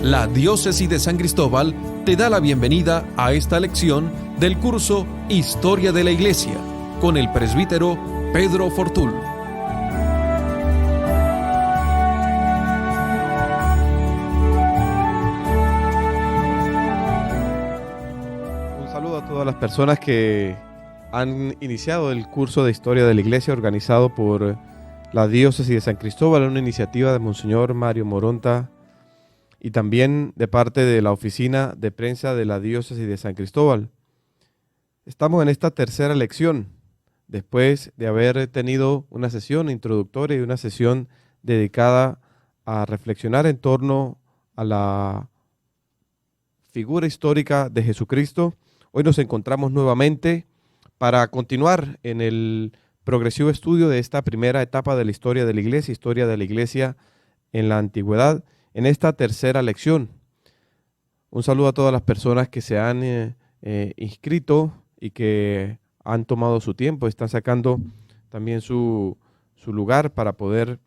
La Diócesis de San Cristóbal te da la bienvenida a esta lección del curso Historia de la Iglesia con el presbítero Pedro Fortul. Un saludo a todas las personas que han iniciado el curso de Historia de la Iglesia organizado por la Diócesis de San Cristóbal, una iniciativa de Monseñor Mario Moronta y también de parte de la Oficina de Prensa de la Diócesis de San Cristóbal. Estamos en esta tercera lección, después de haber tenido una sesión introductoria y una sesión dedicada a reflexionar en torno a la figura histórica de Jesucristo. Hoy nos encontramos nuevamente para continuar en el progresivo estudio de esta primera etapa de la historia de la Iglesia en la antigüedad, en esta tercera lección. Un saludo a todas las personas que se han inscrito y que han tomado su tiempo, están sacando también su lugar para poder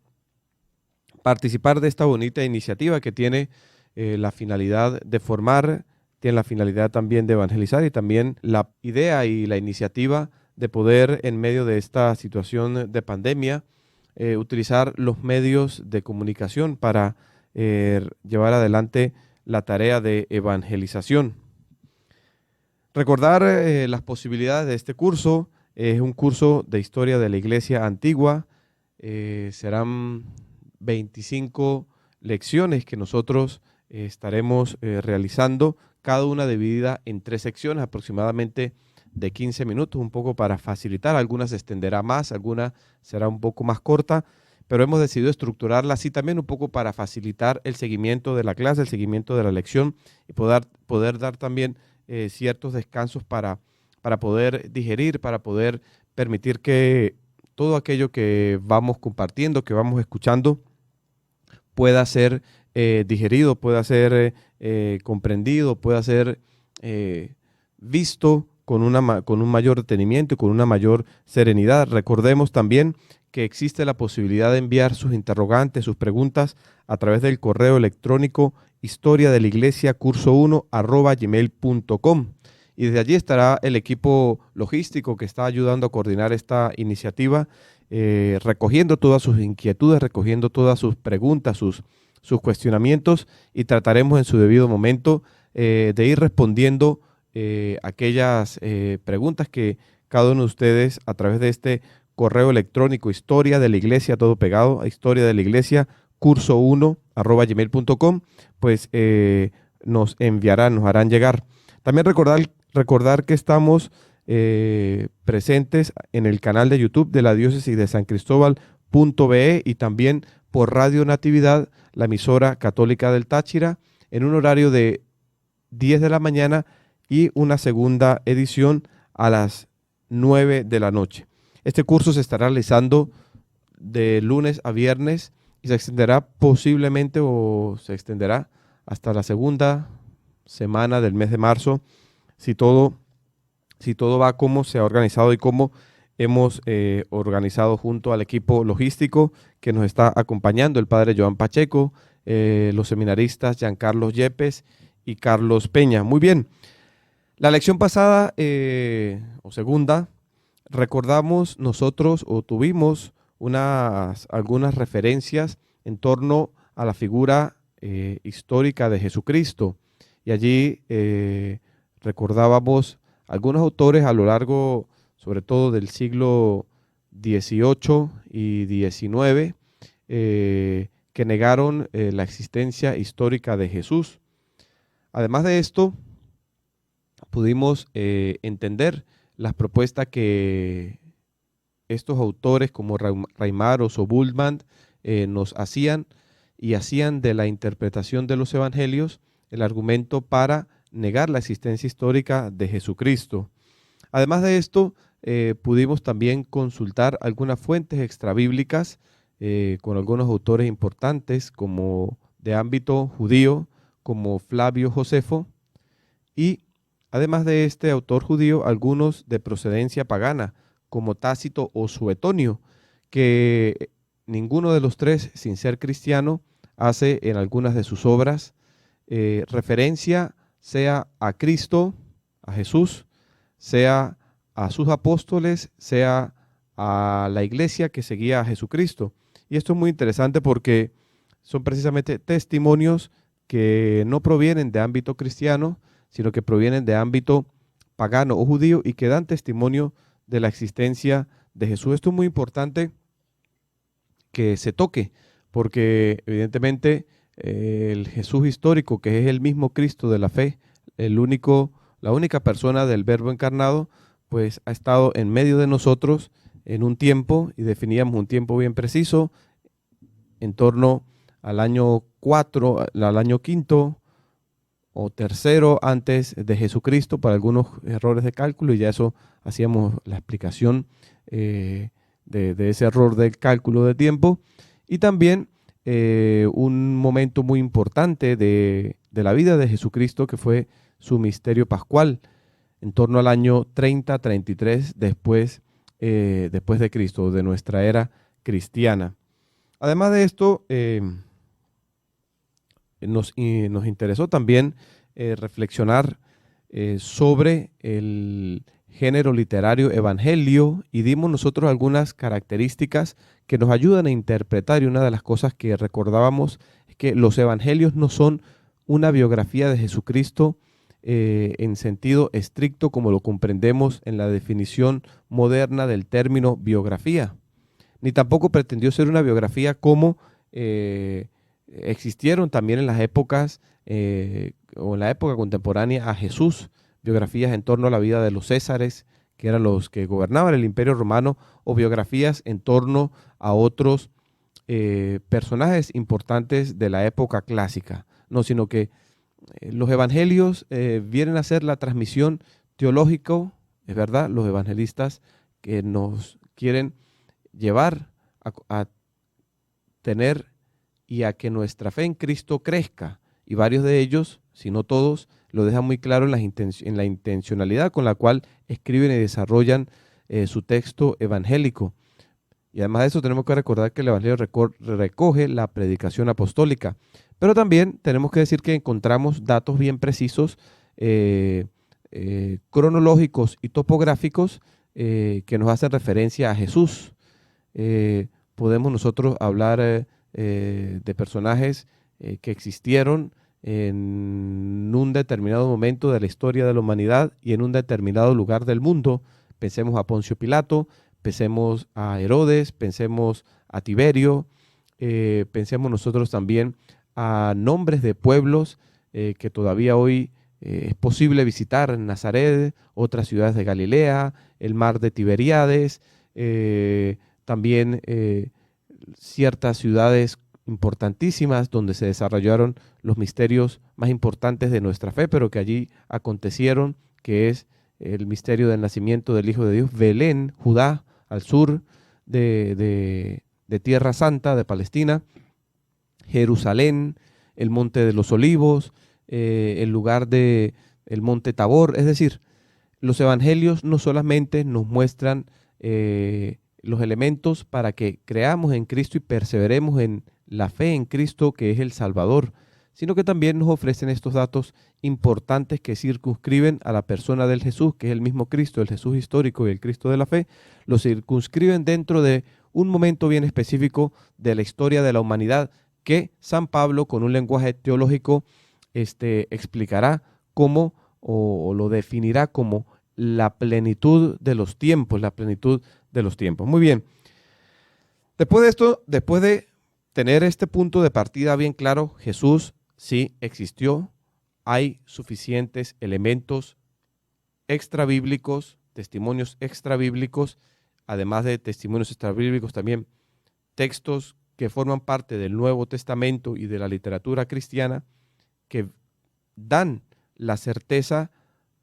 participar de esta bonita iniciativa que tiene la finalidad de formar, tiene la finalidad también de evangelizar y también la idea y la iniciativa de poder, en medio de esta situación de pandemia, utilizar los medios de comunicación para llevar adelante la tarea de evangelización. Recordar las posibilidades de este curso. Es un curso de historia de la Iglesia antigua. Serán 25 lecciones que nosotros estaremos realizando, cada una dividida en 3 secciones aproximadamente de 15 minutos, un poco para facilitar. Algunas se extenderá más, alguna será un poco más corta, pero hemos decidido estructurarla así también un poco para facilitar el seguimiento de la clase, el seguimiento de la lección y poder dar también ciertos descansos para poder digerir, para poder permitir que todo aquello que vamos compartiendo, que vamos escuchando, pueda ser digerido, pueda ser comprendido, pueda ser visto con un mayor detenimiento y con una mayor serenidad. Recordemos también que existe la posibilidad de enviar sus interrogantes, sus preguntas a través del correo electrónico historiadeliglesia curso1@gmail.com, y desde allí estará el equipo logístico que está ayudando a coordinar esta iniciativa, recogiendo todas sus inquietudes, recogiendo todas sus preguntas, sus cuestionamientos, y trataremos en su debido momento de ir respondiendo aquellas preguntas que cada uno de ustedes a través de este correo electrónico historia de la iglesia, todo pegado, a historia de la iglesia curso1@gmail.com, pues nos enviarán, nos harán llegar. También recordar que estamos presentes en el canal de YouTube de la Diócesis de San Cristóbal.be y también por Radio Natividad, la emisora católica del Táchira, en un horario de 10 de la mañana y una segunda edición a las 9 de la noche. Este curso se estará realizando de lunes a viernes y se extenderá posiblemente o se extenderá hasta la segunda semana del mes de marzo, si todo va como se ha organizado y como hemos organizado junto al equipo logístico que nos está acompañando, el padre Joan Pacheco, los seminaristas Giancarlo Yepes y Carlos Peña. Muy bien, la lección pasada o segunda, recordamos nosotros o tuvimos algunas referencias en torno a la figura histórica de Jesucristo, y allí recordábamos algunos autores a lo largo, sobre todo del siglo XVIII y XIX, que negaron la existencia histórica de Jesús. Además de esto, pudimos entender las propuestas que estos autores como Reimarus o Bultmann nos hacían de la interpretación de los evangelios el argumento para negar la existencia histórica de Jesucristo. Además de esto, pudimos también consultar algunas fuentes extrabíblicas con algunos autores importantes como de ámbito judío, como Flavio Josefo, y además de este autor judío, algunos de procedencia pagana, como Tácito o Suetonio, que ninguno de los tres, sin ser cristiano, hace en algunas de sus obras referencia sea a Cristo, a Jesús, sea a sus apóstoles, sea a la iglesia que seguía a Jesucristo. Y esto es muy interesante porque son precisamente testimonios que no provienen de ámbito cristiano, sino que provienen de ámbito pagano o judío y que dan testimonio de la existencia de Jesús. Esto es muy importante que se toque, porque evidentemente el Jesús histórico, que es el mismo Cristo de la fe, la única persona del Verbo encarnado, pues ha estado en medio de nosotros en un tiempo, y definíamos un tiempo bien preciso, en torno al año 4, al año 5 o tercero antes de Jesucristo, para algunos errores de cálculo, y ya eso hacíamos la explicación de ese error del cálculo de tiempo. Y también un momento muy importante de la vida de Jesucristo, que fue su misterio pascual, en torno al año 30-33 después de Cristo, de nuestra era cristiana. Además de esto, nos interesó también reflexionar sobre el género literario evangelio, y dimos nosotros algunas características que nos ayudan a interpretar, y una de las cosas que recordábamos es que los evangelios no son una biografía de Jesucristo en sentido estricto como lo comprendemos en la definición moderna del término biografía, ni tampoco pretendió ser una biografía como existieron también en las épocas o en la época contemporánea a Jesús, biografías en torno a la vida de los césares, que eran los que gobernaban el Imperio Romano, o biografías en torno a otros personajes importantes de la época clásica. No, sino que los evangelios vienen a ser la transmisión teológica, es verdad, los evangelistas que nos quieren llevar a tener y a que nuestra fe en Cristo crezca, y varios de ellos, si no todos, lo dejan muy claro en la intencionalidad con la cual escriben y desarrollan su texto evangélico. Y además de eso tenemos que recordar que el evangelio recoge la predicación apostólica, pero también tenemos que decir que encontramos datos bien precisos, cronológicos y topográficos que nos hacen referencia a Jesús. Podemos nosotros hablar de personajes que existieron en un determinado momento de la historia de la humanidad y en un determinado lugar del mundo. Pensemos a Poncio Pilato, pensemos a Herodes, pensemos a Tiberio, pensemos nosotros también a nombres de pueblos que todavía hoy es posible visitar: Nazaret, otras ciudades de Galilea, el mar de Tiberíades, también ciertas ciudades importantísimas donde se desarrollaron los misterios más importantes de nuestra fe, pero que allí acontecieron, que es el misterio del nacimiento del Hijo de Dios. Belén, Judá, al sur de Tierra Santa, de Palestina. Jerusalén, el Monte de los Olivos, el lugar del Monte Tabor. Es decir, los evangelios no solamente nos muestran los elementos para que creamos en Cristo y perseveremos en la fe en Cristo, que es el Salvador, sino que también nos ofrecen estos datos importantes que circunscriben a la persona del Jesús, que es el mismo Cristo, el Jesús histórico y el Cristo de la fe. Lo circunscriben dentro de un momento bien específico de la historia de la humanidad, que San Pablo, con un lenguaje teológico, explicará como, o lo definirá como, la plenitud de los tiempos, la plenitud de los tiempos. Muy bien. Después de esto, después de tener este punto de partida bien claro, Jesús sí existió, hay suficientes elementos extrabíblicos, testimonios extrabíblicos, además de testimonios extrabíblicos también textos que forman parte del Nuevo Testamento y de la literatura cristiana, que dan la certeza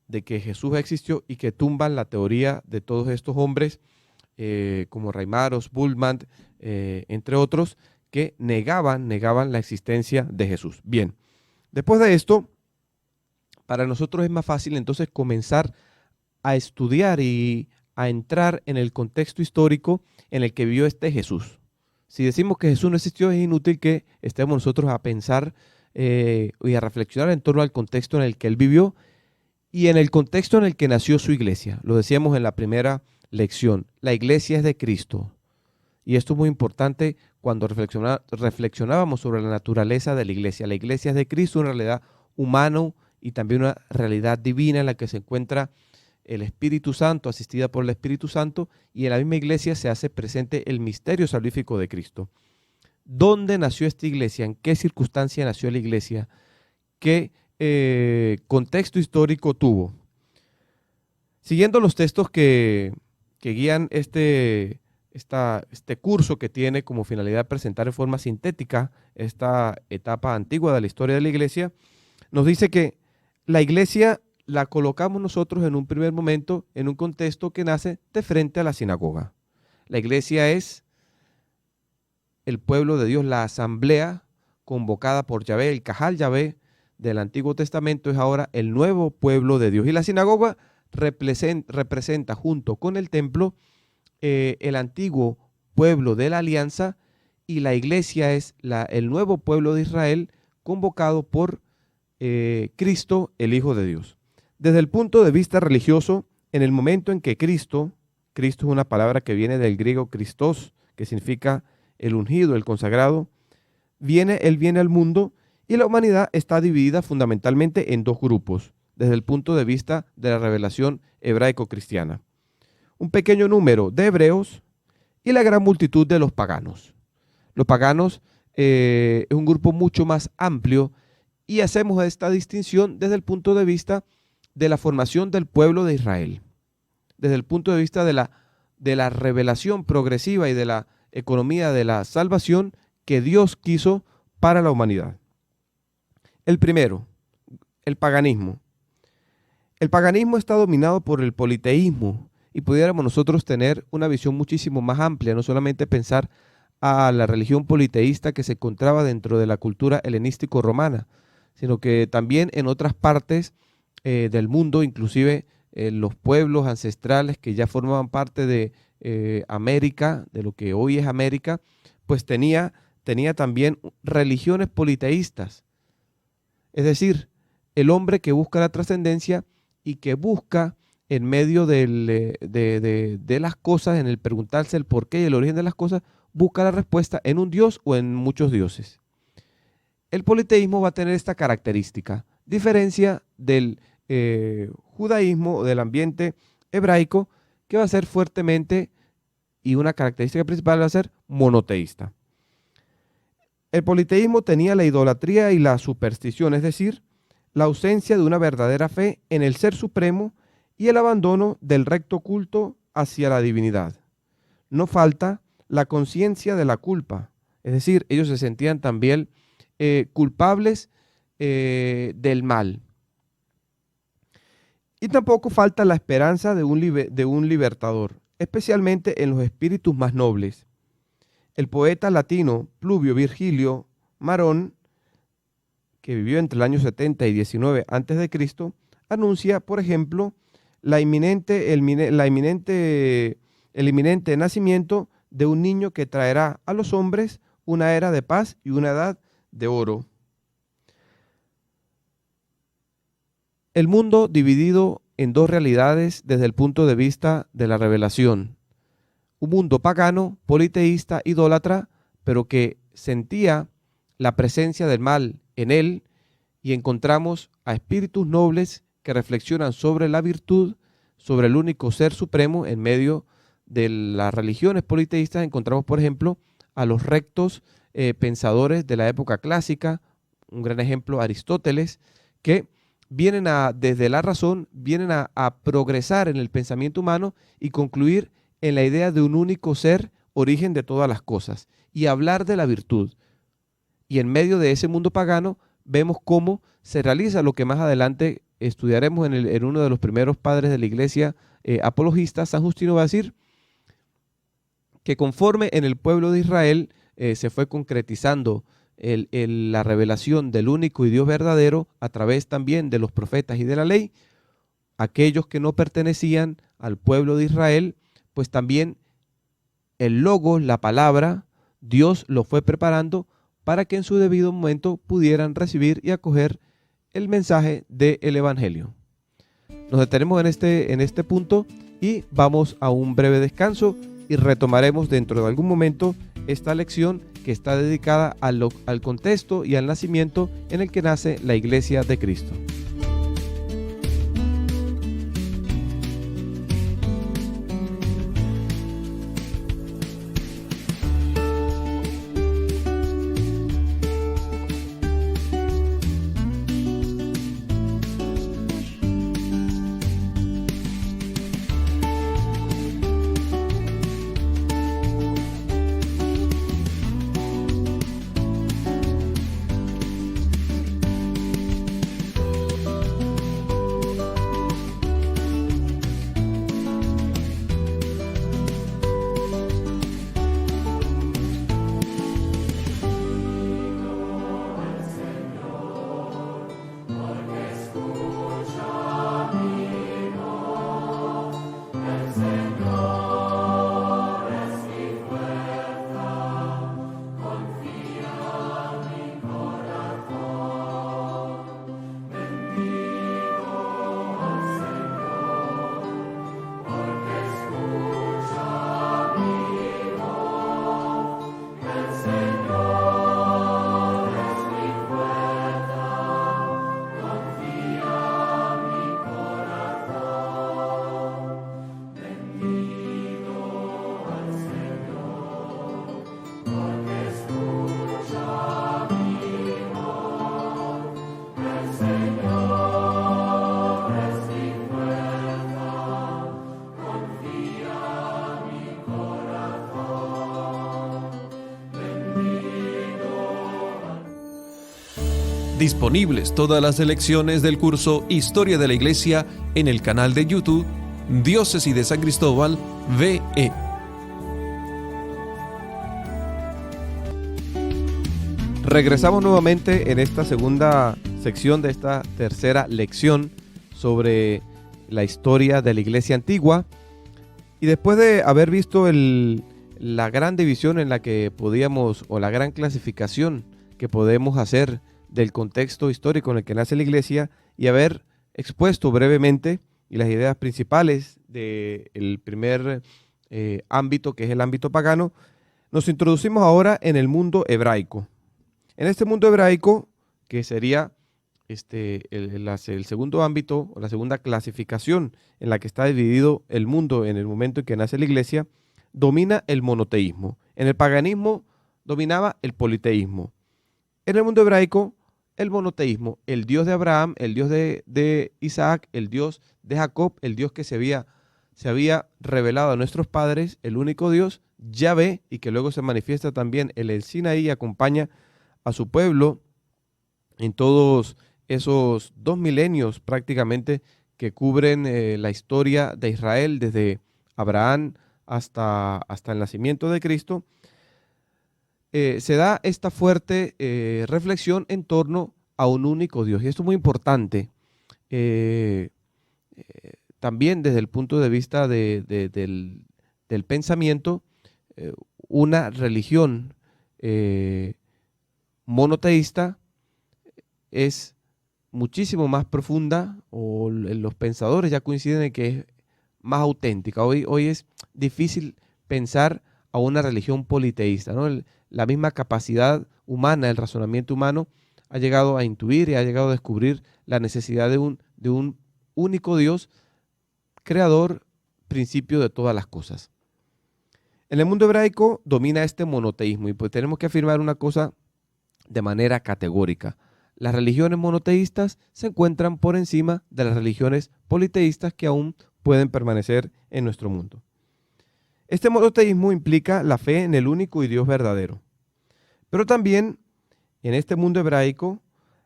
de que Jesús existió y que tumban la teoría de todos estos hombres, como Reimaros, Bultmann, entre otros, que negaban la existencia de Jesús. Bien, después de esto, para nosotros es más fácil entonces comenzar a estudiar y a entrar en el contexto histórico en el que vivió este Jesús. Si decimos que Jesús no existió, es inútil que estemos nosotros a pensar y a reflexionar en torno al contexto en el que él vivió y en el contexto en el que nació su iglesia. Lo decíamos en la primera lección, la iglesia es de Cristo. Y esto es muy importante cuando reflexionábamos sobre la naturaleza de la iglesia. La iglesia es de Cristo, una realidad humana y también una realidad divina en la que se encuentra el Espíritu Santo, asistida por el Espíritu Santo, y en la misma iglesia se hace presente el misterio salvífico de Cristo. ¿Dónde nació esta iglesia? ¿En qué circunstancia nació la iglesia? ¿Qué contexto histórico tuvo? Siguiendo los textos que guían este curso, que tiene como finalidad presentar en forma sintética esta etapa antigua de la historia de la iglesia, nos dice que la iglesia la colocamos nosotros en un primer momento en un contexto que nace de frente a la sinagoga. La iglesia es el pueblo de Dios, la asamblea convocada por Yahvé, el Cajal Yahvé del Antiguo Testamento es ahora el nuevo pueblo de Dios. Y la sinagoga representa junto con el templo el antiguo pueblo de la alianza, y la iglesia es el nuevo pueblo de Israel convocado por Cristo, el Hijo de Dios. Desde el punto de vista religioso, en el momento en que Cristo es una palabra que viene del griego Christos, que significa el ungido, el consagrado, Él viene al mundo, y la humanidad está dividida fundamentalmente en dos grupos, desde el punto de vista de la revelación hebraico-cristiana. Un pequeño número de hebreos y la gran multitud de los paganos. Los paganos es un grupo mucho más amplio, y hacemos esta distinción desde el punto de vista de la formación del pueblo de Israel, desde el punto de vista de la revelación progresiva y de la economía de la salvación que Dios quiso para la humanidad. El primero, el paganismo. El paganismo está dominado por el politeísmo, y pudiéramos nosotros tener una visión muchísimo más amplia, no solamente pensar a la religión politeísta que se encontraba dentro de la cultura helenístico-romana, sino que también en otras partes del mundo, inclusive los pueblos ancestrales que ya formaban parte de América, de lo que hoy es América, pues tenía también religiones politeístas. Es decir, el hombre que busca la trascendencia y que busca en medio de las cosas, en el preguntarse el porqué y el origen de las cosas, busca la respuesta en un dios o en muchos dioses. El politeísmo va a tener esta característica, diferencia del judaísmo o del ambiente hebraico, que va a ser fuertemente, y una característica principal va a ser monoteísta. El politeísmo tenía la idolatría y la superstición, es decir, la ausencia de una verdadera fe en el Ser Supremo y el abandono del recto culto hacia la divinidad. No falta la conciencia de la culpa, es decir, ellos se sentían también culpables del mal. Y tampoco falta la esperanza de un libertador, especialmente en los espíritus más nobles. El poeta latino Pluvio Virgilio Marón, que vivió entre el año 70 y 19 a.C., anuncia, por ejemplo, el inminente nacimiento de un niño que traerá a los hombres una era de paz y una edad de oro. El mundo dividido en dos realidades desde el punto de vista de la revelación. Un mundo pagano, politeísta, idólatra, pero que sentía la presencia del mal en él, y encontramos a espíritus nobles que reflexionan sobre la virtud, sobre el único ser supremo. En medio de las religiones politeístas encontramos, por ejemplo, a los rectos pensadores de la época clásica, un gran ejemplo Aristóteles, que vienen desde la razón, vienen a progresar en el pensamiento humano y concluir en la idea de un único ser, origen de todas las cosas, y hablar de la virtud. Y en medio de ese mundo pagano vemos cómo se realiza lo que más adelante estudiaremos en uno de los primeros padres de la iglesia apologista. San Justino va a decir que conforme en el pueblo de Israel se fue concretizando la revelación del único y Dios verdadero a través también de los profetas y de la ley, aquellos que no pertenecían al pueblo de Israel, pues también el logos, la palabra, Dios lo fue preparando para que en su debido momento pudieran recibir y acoger el mensaje del Evangelio. Nos detenemos en este punto y vamos a un breve descanso y retomaremos dentro de algún momento esta lección que está dedicada al contexto y al nacimiento en el que nace la Iglesia de Cristo. Disponibles todas las lecciones del curso Historia de la Iglesia en el canal de YouTube Diócesis de San Cristóbal VE. Regresamos nuevamente en esta segunda sección de esta tercera lección sobre la historia de la Iglesia antigua. Y después de haber visto la gran división en la que podíamos, o la gran clasificación que podemos hacer del contexto histórico en el que nace la Iglesia, y haber expuesto brevemente y las ideas principales del primer ámbito, que es el ámbito pagano, nos introducimos ahora en el mundo hebraico. En este mundo hebraico, que sería el segundo ámbito o la segunda clasificación en la que está dividido el mundo en el momento en que nace la Iglesia, domina el monoteísmo. En el paganismo dominaba el politeísmo. En el mundo hebraico, el monoteísmo, el Dios de Abraham, el Dios de Isaac, el Dios de Jacob, el Dios que se había revelado a nuestros padres, el único Dios, Yahvé, y que luego se manifiesta también en el Sinaí y acompaña a su pueblo en todos esos 2 milenios prácticamente que cubren la historia de Israel desde Abraham hasta el nacimiento de Cristo. Se da esta fuerte reflexión en torno a un único Dios. Y esto es muy importante, también desde el punto de vista del pensamiento. Una religión monoteísta es muchísimo más profunda, o los pensadores ya coinciden en que es más auténtica. Hoy es difícil pensar a una religión politeísta, ¿no? La misma capacidad humana, el razonamiento humano, ha llegado a intuir y ha llegado a descubrir la necesidad de un único Dios, creador, principio de todas las cosas. En el mundo hebraico domina este monoteísmo, y pues tenemos que afirmar una cosa de manera categórica: las religiones monoteístas se encuentran por encima de las religiones politeístas que aún pueden permanecer en nuestro mundo. Este monoteísmo implica la fe en el único y Dios verdadero. Pero también en este mundo hebraico,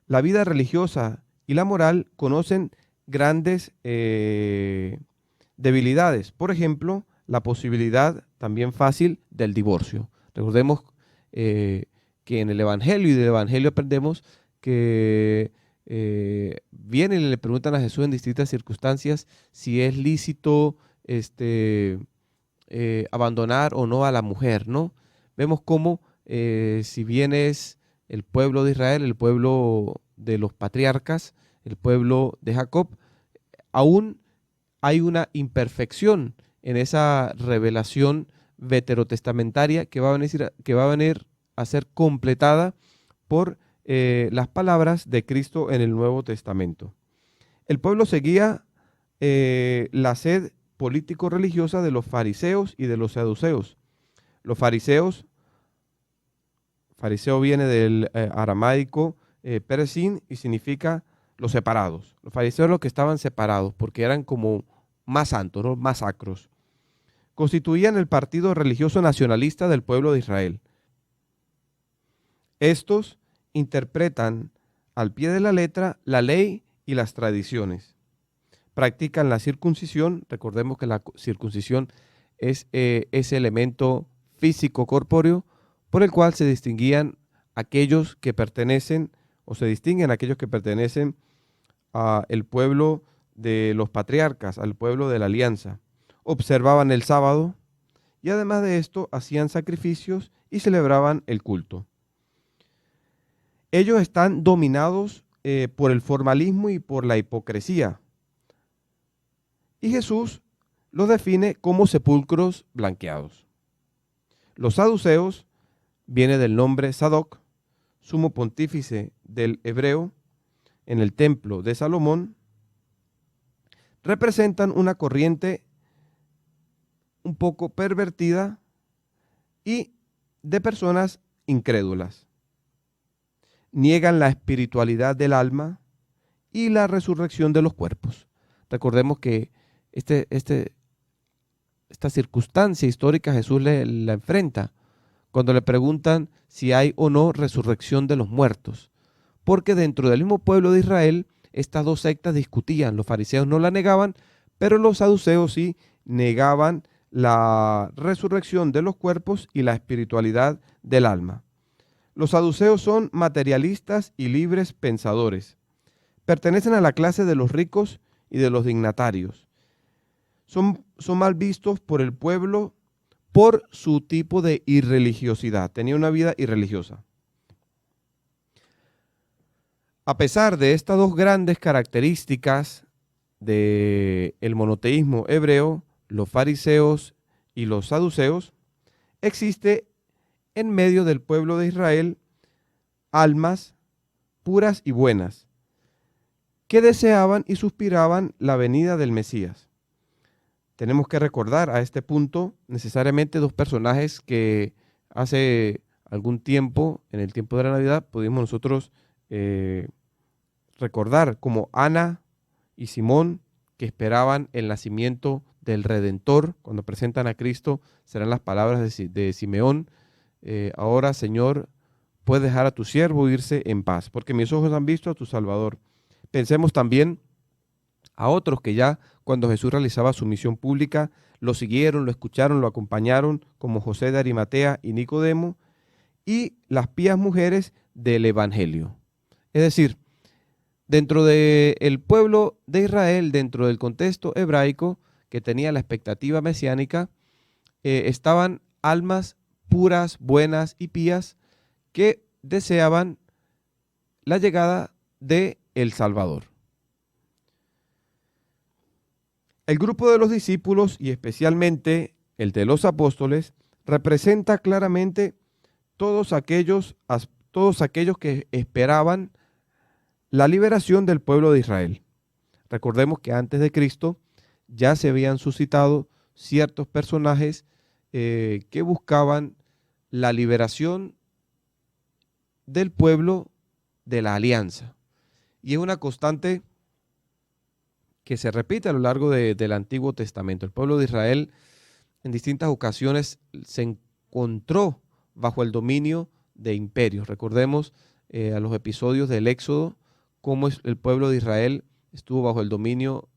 la vida religiosa y la moral conocen grandes debilidades. Por ejemplo, la posibilidad también fácil del divorcio. Recordemos que en el Evangelio y del Evangelio aprendemos que vienen y le preguntan a Jesús en distintas circunstancias si es lícito abandonar o no a la mujer, ¿no? Vemos cómo si bien es el pueblo de Israel, el pueblo de los patriarcas, el pueblo de Jacob, aún hay una imperfección en esa revelación veterotestamentaria que va a venir a ser completada por las palabras de Cristo en el Nuevo Testamento. El pueblo seguía la sed político-religiosa de los fariseos y de los saduceos. Los fariseos, fariseo viene del aramaico peresín y significa los separados. Los fariseos los que estaban separados porque eran como más santos, ¿no? Más sacros. Constituían el partido religioso nacionalista del pueblo de Israel. Estos interpretan al pie de la letra la ley y las tradiciones. Practican la circuncisión. Recordemos que la circuncisión es ese elemento físico corpóreo por el cual se distinguían aquellos que pertenecen o se distinguen aquellos que pertenecen al pueblo de los patriarcas, al pueblo de la alianza. Observaban el sábado y además de esto hacían sacrificios y celebraban el culto. Ellos están dominados por el formalismo y por la hipocresía. Y Jesús los define como sepulcros blanqueados. Los saduceos, viene del nombre Sadoc, sumo pontífice del hebreo, en el templo de Salomón, representan una corriente un poco pervertida y de personas incrédulas. Niegan la espiritualidad del alma y la resurrección de los cuerpos. Recordemos que esta circunstancia histórica Jesús la enfrenta cuando le preguntan si hay o no resurrección de los muertos. Porque dentro del mismo pueblo de Israel, estas dos sectas discutían. Los fariseos no la negaban, pero los saduceos sí negaban la resurrección de los cuerpos y la espiritualidad del alma. Los saduceos son materialistas y libres pensadores. Pertenecen a la clase de los ricos y de los dignatarios. Son mal vistos por el pueblo por su tipo de irreligiosidad. Tenía una vida irreligiosa. A pesar de estas dos grandes características del monoteísmo hebreo, los fariseos y los saduceos, existe en medio del pueblo de Israel almas puras y buenas que deseaban y suspiraban la venida del Mesías. Tenemos que recordar a este punto necesariamente dos personajes que hace algún tiempo, en el tiempo de la Navidad, pudimos nosotros recordar como Ana y Simón, que esperaban el nacimiento del Redentor. Cuando presentan a Cristo serán las palabras de Simeón: ahora, Señor, puedes dejar a tu siervo irse en paz, porque mis ojos han visto a tu Salvador. Pensemos también a otros que ya cuando Jesús realizaba su misión pública, lo siguieron, lo escucharon, lo acompañaron, como José de Arimatea y Nicodemo, y las pías mujeres del Evangelio. Es decir, dentro del pueblo de Israel, dentro del contexto hebraico que tenía la expectativa mesiánica, estaban almas puras, buenas y pías que deseaban la llegada de el Salvador. El grupo de los discípulos, y especialmente el de los apóstoles, representa claramente todos aquellos que esperaban la liberación del pueblo de Israel. Recordemos que antes de Cristo ya se habían suscitado ciertos personajes que buscaban la liberación del pueblo de la alianza. Y es una constante que se repite a lo largo del Antiguo Testamento. El pueblo de Israel en distintas ocasiones se encontró bajo el dominio de imperios. Recordemos a los episodios del Éxodo, cómo el pueblo de Israel estuvo bajo el dominio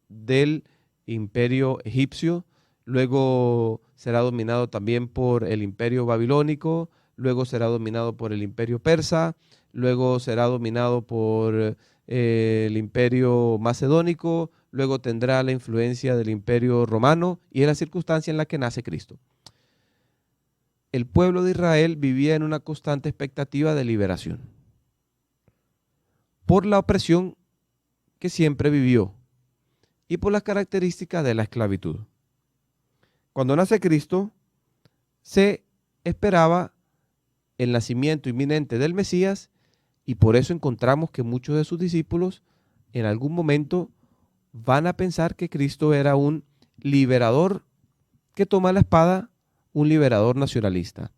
del imperio egipcio, luego será dominado también por el imperio babilónico, luego será dominado por el imperio persa, luego será dominado por el imperio macedónico, luego tendrá la influencia del imperio romano, y es la circunstancia en la que nace Cristo. el pueblo de Israel vivía en una constante expectativa de liberación por la opresión que siempre vivió y por las características de la esclavitud. Cuando nace Cristo, se esperaba el nacimiento inminente del Mesías, y por eso encontramos que muchos de sus discípulos en algún momento van a pensar que Cristo era un liberador que toma la espada, un liberador nacionalista.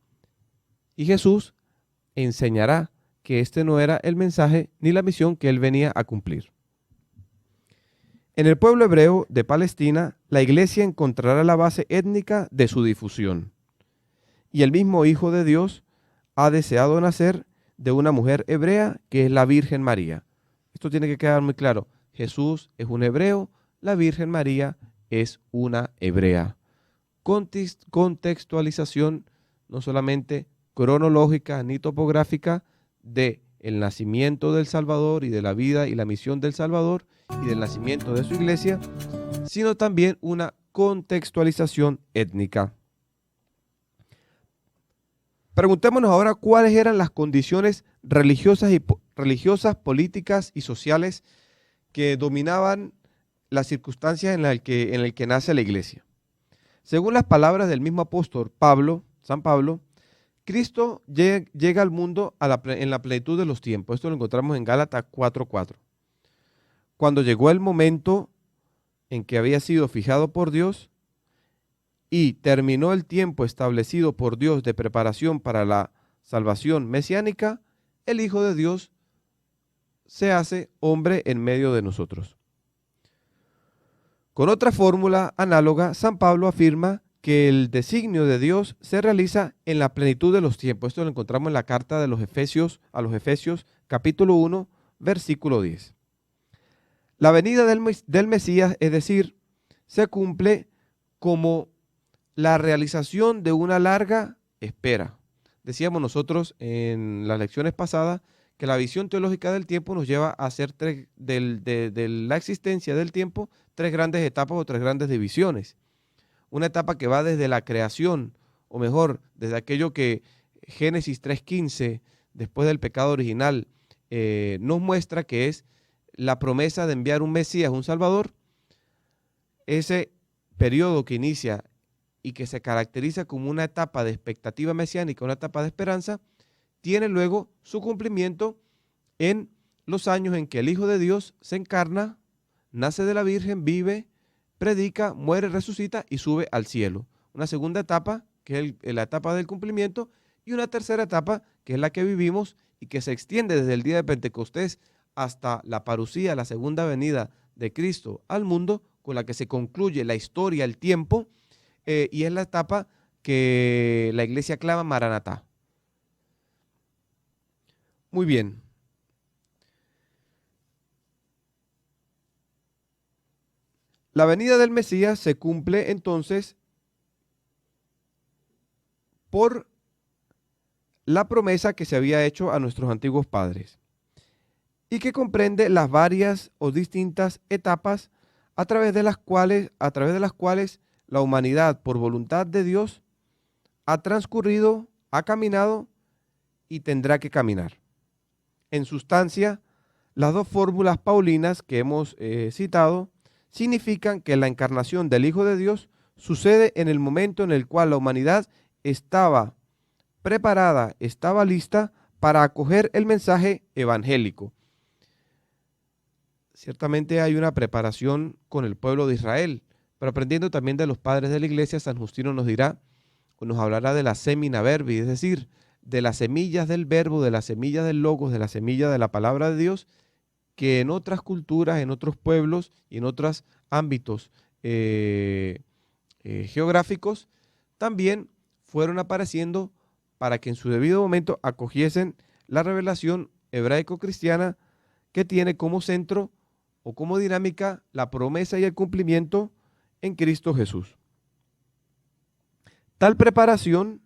Y Jesús enseñará que este no era el mensaje ni la misión que él venía a cumplir. En el pueblo hebreo de Palestina, la iglesia encontrará la base étnica de su difusión. Y el mismo Hijo de Dios ha deseado nacer de una mujer hebrea que es la Virgen María. Esto tiene que quedar muy claro. Jesús es un hebreo, la Virgen María es una hebrea. Contextualización no solamente cronológica ni topográfica de el nacimiento del Salvador y de la vida y la misión del Salvador y del nacimiento de su iglesia, sino también una contextualización étnica. Preguntémonos ahora cuáles eran las condiciones religiosas, políticas y sociales que dominaban las circunstancias en el que nace la iglesia. Según las palabras del mismo apóstol San Pablo, Cristo llega al mundo en la plenitud de los tiempos. Esto lo encontramos en Gálatas 4:4. Cuando llegó el momento en que había sido fijado por Dios y terminó el tiempo establecido por Dios de preparación para la salvación mesiánica, el Hijo de Dios se hace hombre en medio de nosotros. Con otra fórmula análoga, San Pablo afirma que el designio de Dios se realiza en la plenitud de los tiempos. Esto lo encontramos en la carta de los Efesios a los Efesios, capítulo 1, versículo 10. La venida del Mesías, es decir, se cumple como la realización de una larga espera. Decíamos nosotros en las lecciones pasadas que la visión teológica del tiempo nos lleva a hacer de la existencia del tiempo tres grandes etapas o tres grandes divisiones. Una etapa que va desde la creación, o mejor, desde aquello que Génesis 3:15, después del pecado original, nos muestra que es la promesa de enviar un Mesías, un Salvador. Ese periodo que inicia y que se caracteriza como una etapa de expectativa mesiánica, una etapa de esperanza, tiene luego su cumplimiento en los años en que el Hijo de Dios se encarna, nace de la Virgen, vive, predica, muere, resucita y sube al cielo. Una segunda etapa, que es la etapa del cumplimiento, y una tercera etapa, que es la que vivimos y que se extiende desde el día de Pentecostés hasta la parusía, la segunda venida de Cristo al mundo, con la que se concluye la historia, el tiempo, y es la etapa que la iglesia clama Maranatá. Muy bien. La venida del Mesías se cumple entonces por la promesa que se había hecho a nuestros antiguos padres y que comprende las varias o distintas etapas a través de las cuales la humanidad, por voluntad de Dios, ha transcurrido, ha caminado y tendrá que caminar. En sustancia, las dos fórmulas paulinas que hemos citado significan que la encarnación del Hijo de Dios sucede en el momento en el cual la humanidad estaba preparada, estaba lista para acoger el mensaje evangélico. Ciertamente hay una preparación con el pueblo de Israel, pero aprendiendo también de los padres de la iglesia, San Justino nos dirá, o nos hablará de la semina verbi, es decir, de las semillas del verbo, de las semillas del logos, de la semilla de la palabra de Dios, que en otras culturas, en otros pueblos y en otros ámbitos geográficos también fueron apareciendo para que en su debido momento acogiesen la revelación hebraico-cristiana que tiene como centro o como dinámica la promesa y el cumplimiento en Cristo Jesús. Tal preparación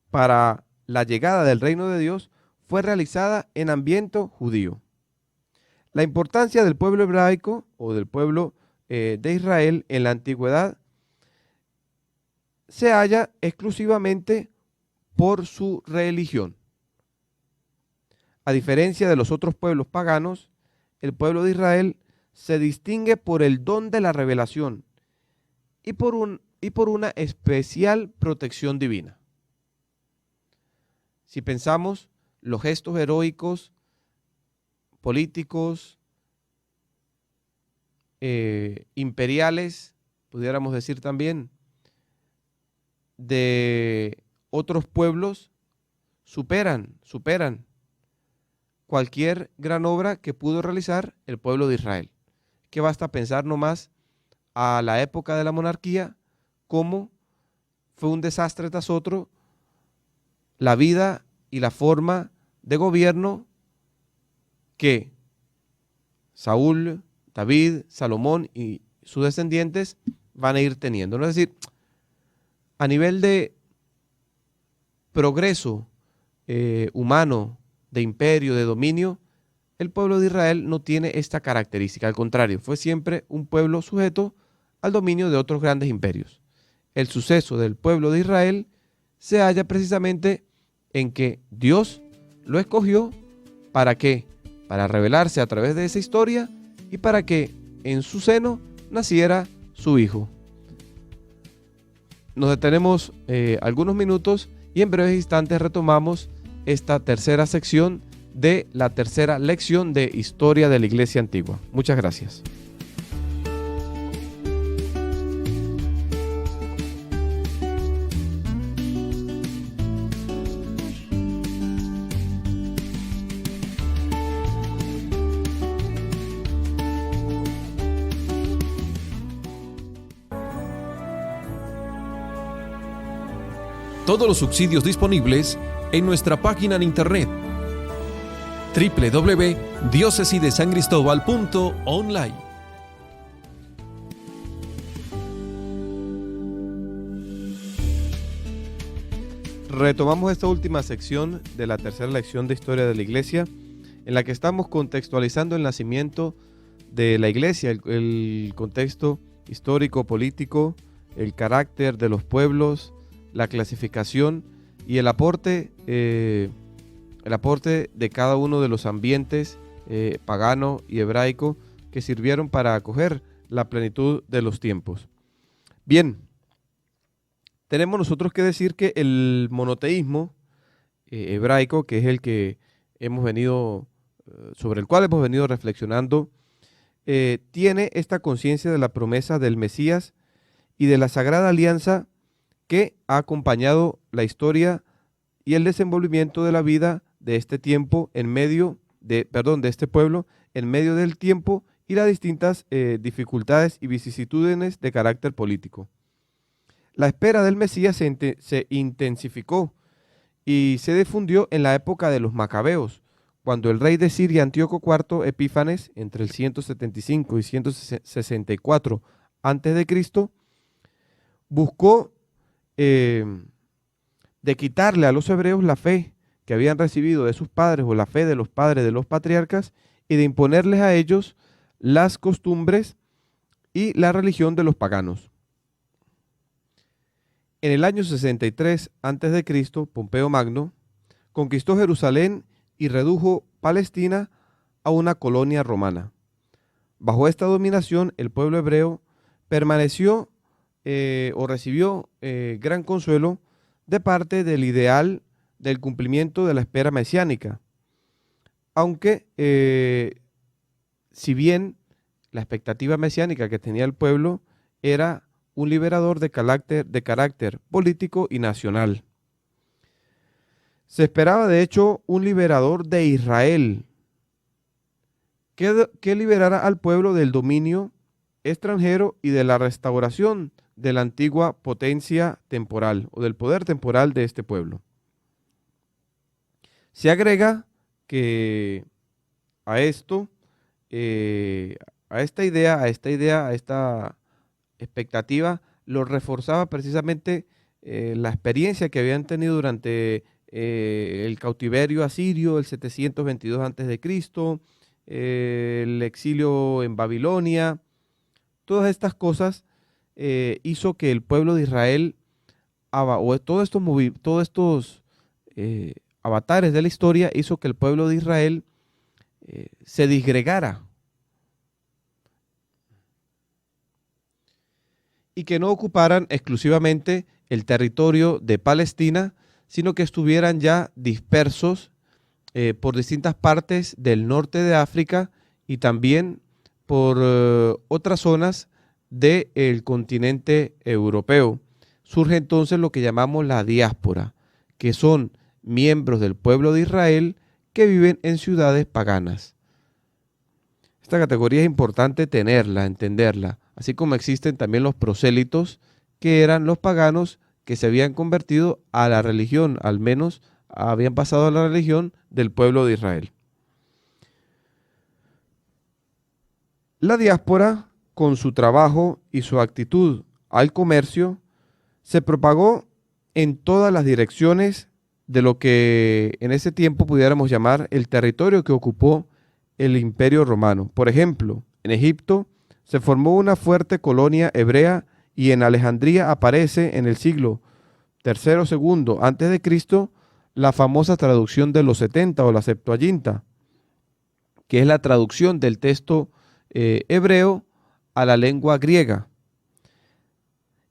para la llegada del reino de Dios fue realizada en ambiente judío. La importancia del pueblo hebraico o del pueblo de Israel en la antigüedad se halla exclusivamente por su religión. A diferencia de los otros pueblos paganos, el pueblo de Israel se distingue por el don de la revelación y por una especial protección divina. Si pensamos los gestos heroicos, políticos, imperiales, pudiéramos decir también, de otros pueblos, superan cualquier gran obra que pudo realizar el pueblo de Israel. Que basta pensar nomás a la época de la monarquía, cómo fue un desastre tras otro la vida y la forma de gobierno que Saúl, David, Salomón y sus descendientes van a ir teniendo, ¿no? Es decir, a nivel de progreso humano, de imperio, de dominio, el pueblo de Israel no tiene esta característica. Al contrario, fue siempre un pueblo sujeto al dominio de otros grandes imperios. El suceso del pueblo de Israel se halla precisamente en que Dios lo escogió. ¿Para qué? Para revelarse a través de esa historia y para que en su seno naciera su hijo. Nos detenemos algunos minutos y en breves instantes retomamos esta tercera sección de la tercera lección de Historia de la Iglesia Antigua. Muchas gracias. Todos los subsidios disponibles en nuestra página en internet www.diocesidesancristobal.online. Retomamos esta última sección de la tercera lección de Historia de la Iglesia, en la que estamos contextualizando el nacimiento de la Iglesia, el contexto histórico, político, el carácter de los pueblos, la clasificación y el aporte de cada uno de los ambientes pagano y hebraico que sirvieron para acoger la plenitud de los tiempos. Bien, tenemos nosotros que decir que el monoteísmo hebraico, que es el que sobre el cual hemos venido reflexionando, tiene esta conciencia de la promesa del Mesías y de la sagrada alianza que ha acompañado la historia y el desenvolvimiento de la vida de este tiempo de este pueblo en medio del tiempo y las distintas dificultades y vicisitudes de carácter político. La espera del Mesías se intensificó y se difundió en la época de los Macabeos, cuando el rey de Siria, Antíoco IV Epífanes, entre el 175 y 164 a.C., buscó de quitarle a los hebreos la fe que habían recibido de sus padres o la fe de los padres de los patriarcas y de imponerles a ellos las costumbres y la religión de los paganos. En el año 63 a.C., Pompeo Magno conquistó Jerusalén y redujo Palestina a una colonia romana. Bajo esta dominación, el pueblo hebreo permaneció o recibió gran consuelo de parte del ideal del cumplimiento de la espera mesiánica, aunque si bien la expectativa mesiánica que tenía el pueblo era un liberador de carácter político y nacional. Se esperaba de hecho un liberador de Israel que liberara al pueblo del dominio extranjero y de la restauración de la antigua potencia temporal o del poder temporal de este pueblo. Se agrega que a esta expectativa lo reforzaba precisamente la experiencia que habían tenido durante el cautiverio asirio, el 722 a.C., el exilio en Babilonia. Todas estas cosas hizo que el pueblo de Israel, todos estos avatares de la historia hizo que el pueblo de Israel se disgregara y que no ocuparan exclusivamente el territorio de Palestina, sino que estuvieran ya dispersos por distintas partes del norte de África y también por otras zonas del continente europeo. Surge entonces lo que llamamos la diáspora, que son miembros del pueblo de Israel que viven en ciudades paganas. Esta categoría es importante tenerla, entenderla, así como existen también los prosélitos, que eran los paganos que se habían convertido a la religión, al menos habían pasado a la religión del pueblo de Israel. La diáspora, con su trabajo y su actitud al comercio, se propagó en todas las direcciones de lo que en ese tiempo pudiéramos llamar el territorio que ocupó el Imperio Romano. Por ejemplo, en Egipto se formó una fuerte colonia hebrea y en Alejandría aparece en el siglo III o II antes de Cristo la famosa traducción de los 70 o la Septuaginta, que es la traducción del texto hebreo a la lengua griega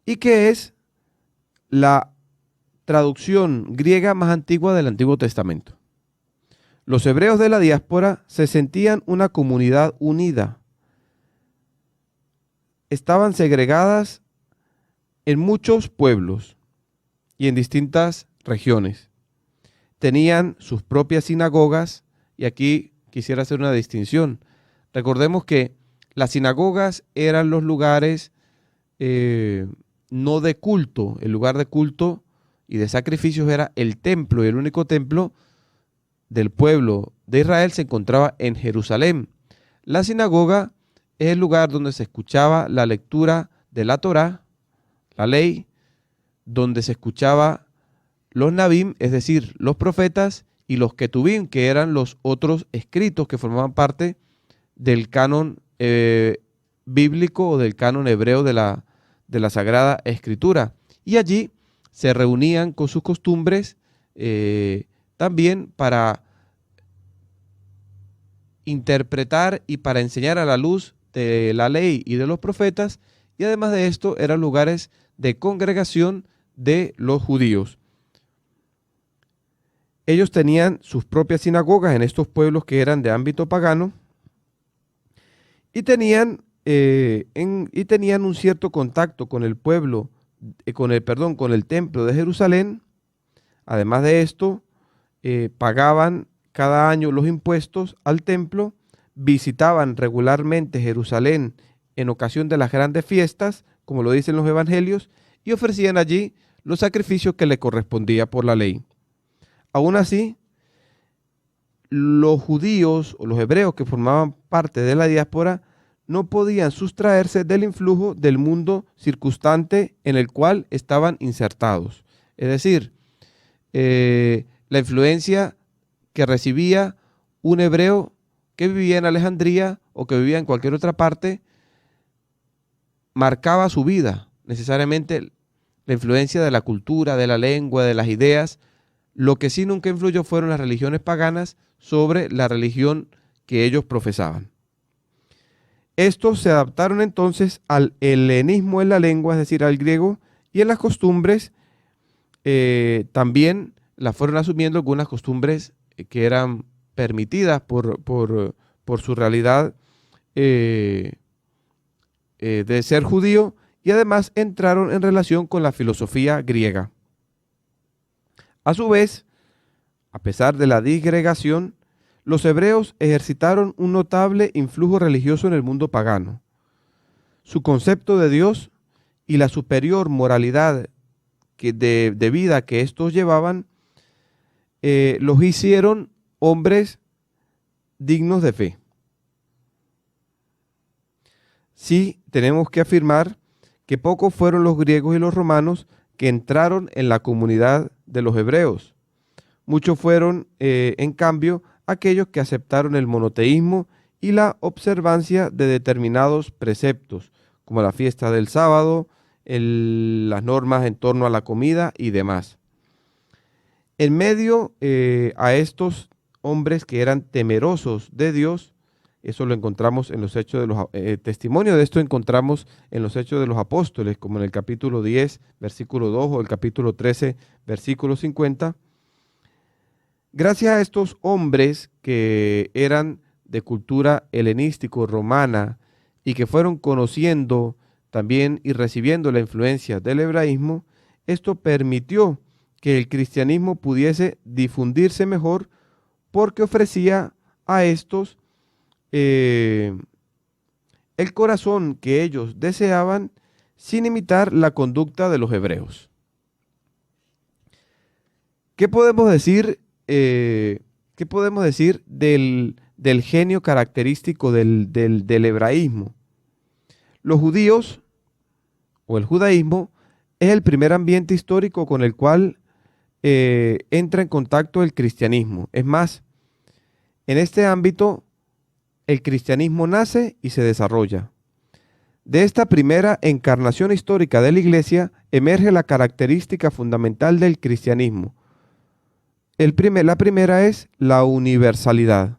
y que es la traducción griega más antigua del Antiguo Testamento. Los hebreos de la diáspora se sentían una comunidad unida. Estaban segregadas en muchos pueblos y en distintas regiones. Tenían sus propias sinagogas y aquí quisiera hacer una distinción. Recordemos que las sinagogas eran los lugares no de culto. El lugar de culto y de sacrificios era el templo, y el único templo del pueblo de Israel se encontraba en Jerusalén. La sinagoga es el lugar donde se escuchaba la lectura de la Torá, la ley, donde se escuchaba los nabim, es decir, los profetas, y los ketubim, que eran los otros escritos que formaban parte del canon bíblico o del canon hebreo de la Sagrada Escritura. Y allí se reunían con sus costumbres también para interpretar y para enseñar a la luz de la ley y de los profetas, y además de esto eran lugares de congregación de los judíos. Ellos tenían sus propias sinagogas en estos pueblos que eran de ámbito pagano y tenían un cierto contacto con el pueblo, con el templo de Jerusalén. Además de esto, pagaban cada año los impuestos al templo, visitaban regularmente Jerusalén en ocasión de las grandes fiestas, como lo dicen los evangelios, y ofrecían allí los sacrificios que le correspondía por la ley. Aún así, los judíos o los hebreos que formaban parte de la diáspora no podían sustraerse del influjo del mundo circunstante en el cual estaban insertados. Es decir, la influencia que recibía un hebreo que vivía en Alejandría o que vivía en cualquier otra parte marcaba su vida. Necesariamente la influencia de la cultura, de la lengua, de las ideas. Lo que sí nunca influyó fueron las religiones paganas sobre la religión que ellos profesaban. Estos se adaptaron entonces al helenismo en la lengua, es decir, al griego, y en las costumbres también las fueron asumiendo algunas costumbres que eran permitidas por su realidad de ser judío, y además entraron en relación con la filosofía griega. A su vez, a pesar de la disgregación, los hebreos ejercitaron un notable influjo religioso en el mundo pagano. Su concepto de Dios y la superior moralidad de vida que estos llevaban los hicieron hombres dignos de fe. Sí, tenemos que afirmar que pocos fueron los griegos y los romanos que entraron en la comunidad de los hebreos. Muchos fueron, en cambio, aquellos que aceptaron el monoteísmo y la observancia de determinados preceptos, como la fiesta del sábado, las normas en torno a la comida y demás. En medio a estos hombres que eran temerosos de Dios, eso lo encontramos en los hechos de los testimonio de esto encontramos en los hechos de los apóstoles, como en el capítulo 10, versículo 2 o el capítulo 13, versículo 50. Gracias a estos hombres que eran de cultura helenístico romana y que fueron conociendo también y recibiendo la influencia del hebraísmo, esto permitió que el cristianismo pudiese difundirse mejor porque ofrecía a estos el corazón que ellos deseaban sin imitar la conducta de los hebreos. ¿Qué podemos decir del genio característico del hebraísmo? Los judíos o el judaísmo es el primer ambiente histórico con el cual entra en contacto el cristianismo. Es más, en este ámbito el cristianismo nace y se desarrolla. De esta primera encarnación histórica de la Iglesia emerge la característica fundamental del cristianismo. La primera es la universalidad.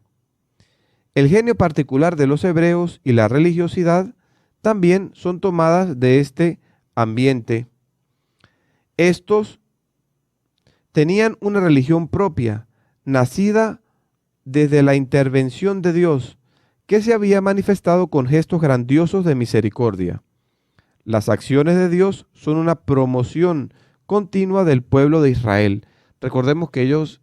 El genio particular de los hebreos y la religiosidad también son tomadas de este ambiente. Estos tenían una religión propia, nacida desde la intervención de Dios, que se había manifestado con gestos grandiosos de misericordia. Las acciones de Dios son una promoción continua del pueblo de Israel. Recordemos que ellos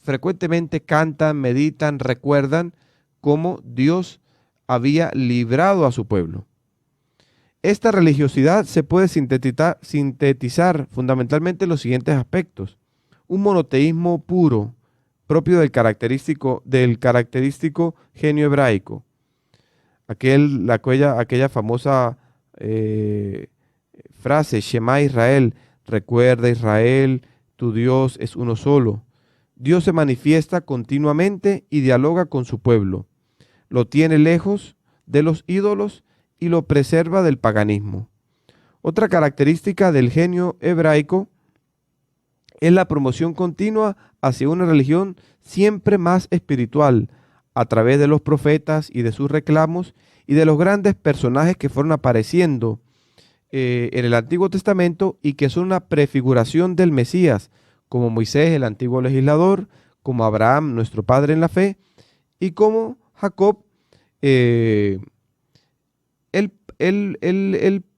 frecuentemente cantan, meditan, recuerdan cómo Dios había librado a su pueblo. Esta religiosidad se puede sintetizar fundamentalmente en los siguientes aspectos. Un monoteísmo puro, propio del característico genio hebraico. Aquella famosa frase, Shema Israel, recuerda Israel, tu Dios es uno solo. Dios se manifiesta continuamente y dialoga con su pueblo. Lo tiene lejos de los ídolos y lo preserva del paganismo. Otra característica del genio hebraico es la promoción continua hacia una religión siempre más espiritual, a través de los profetas y de sus reclamos y de los grandes personajes que fueron apareciendo en el Antiguo Testamento y que son una prefiguración del Mesías, como Moisés, el antiguo legislador, como Abraham, nuestro padre en la fe, y como Jacob, el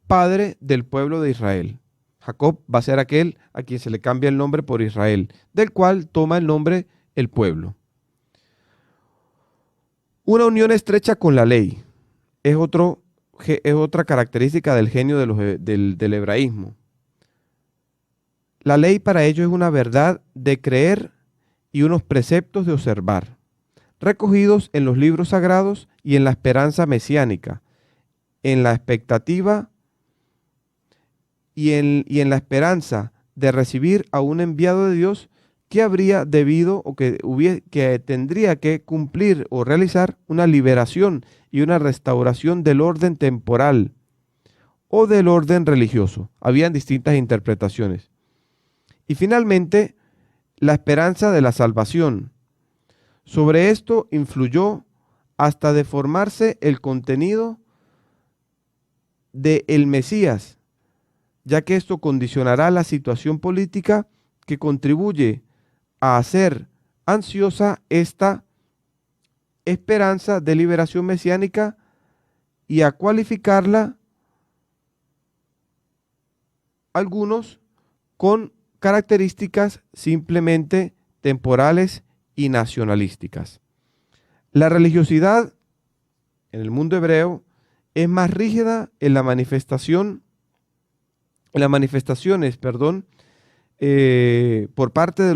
padre del pueblo de Israel. Jacob va a ser aquel a quien se le cambia el nombre por Israel, del cual toma el nombre el pueblo. Una unión estrecha con la ley es otra característica del genio del hebraísmo. La ley para ellos es una verdad de creer y unos preceptos de observar, recogidos en los libros sagrados y en la esperanza mesiánica, en la expectativa y en la esperanza de recibir a un enviado de Dios que habría debido o que tendría que cumplir o realizar una liberación y una restauración del orden temporal o del orden religioso. Habían distintas interpretaciones. Y finalmente, la esperanza de la salvación. Sobre esto influyó hasta deformarse el contenido del Mesías, ya que esto condicionará la situación política que contribuye a hacer ansiosa esta esperanza de liberación mesiánica y a cualificarla algunos con características simplemente temporales y nacionalísticas. La religiosidad en el mundo hebreo es más rígida en las manifestaciones, por parte de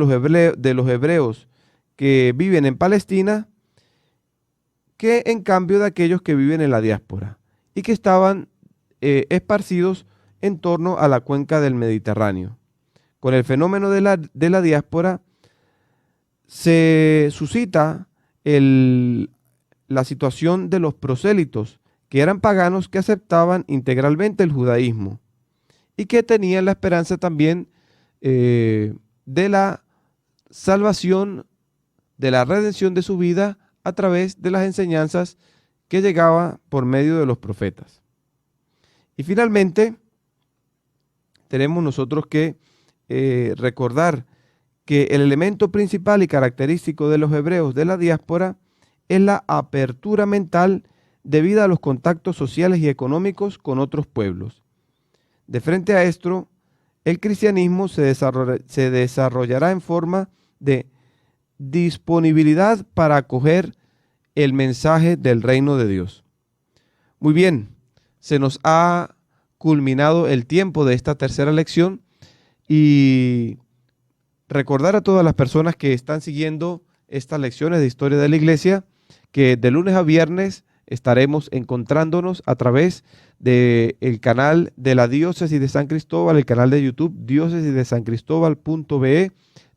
los hebreos que viven en Palestina, que en cambio de aquellos que viven en la diáspora y que estaban esparcidos en torno a la cuenca del Mediterráneo. Con el fenómeno de la diáspora se suscita la situación de los prosélitos, que eran paganos que aceptaban integralmente el judaísmo y que tenían la esperanza también de la salvación, de la redención de su vida a través de las enseñanzas que llegaba por medio de los profetas. Y finalmente, tenemos nosotros que recordar que el elemento principal y característico de los hebreos de la diáspora es la apertura mental debida a los contactos sociales y económicos con otros pueblos. De frente a esto, el cristianismo se desarrollará en forma de disponibilidad para acoger el mensaje del reino de Dios. Muy bien, se nos ha culminado el tiempo de esta tercera lección y recordar a todas las personas que están siguiendo estas lecciones de historia de la iglesia que de lunes a viernes estaremos encontrándonos a través del canal de la Diócesis de San Cristóbal, el canal de YouTube diócesisdesancristóbal.be,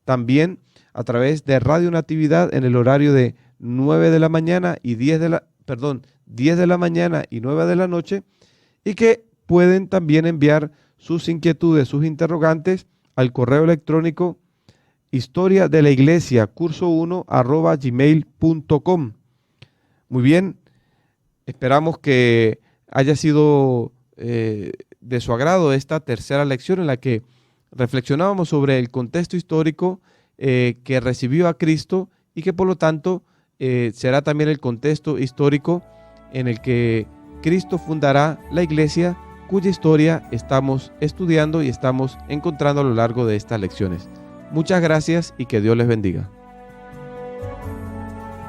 también a través de Radio Natividad en el horario de 9 de la mañana y 10 de la mañana y 9 de la noche, y que pueden también enviar sus inquietudes, sus interrogantes al correo electrónico historia de la iglesia curso1@gmail.com. Muy bien, esperamos que haya sido de su agrado esta tercera lección en la que reflexionábamos sobre el contexto histórico que recibió a Cristo y que por lo tanto será también el contexto histórico en el que Cristo fundará la iglesia, cuya historia estamos estudiando y estamos encontrando a lo largo de estas lecciones. Muchas gracias y que Dios les bendiga.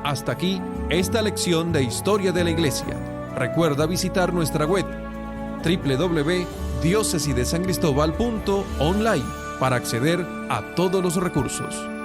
Hasta aquí esta lección de Historia de la Iglesia. Recuerda visitar nuestra web www.diocesisdesancristóbal.online para acceder a todos los recursos.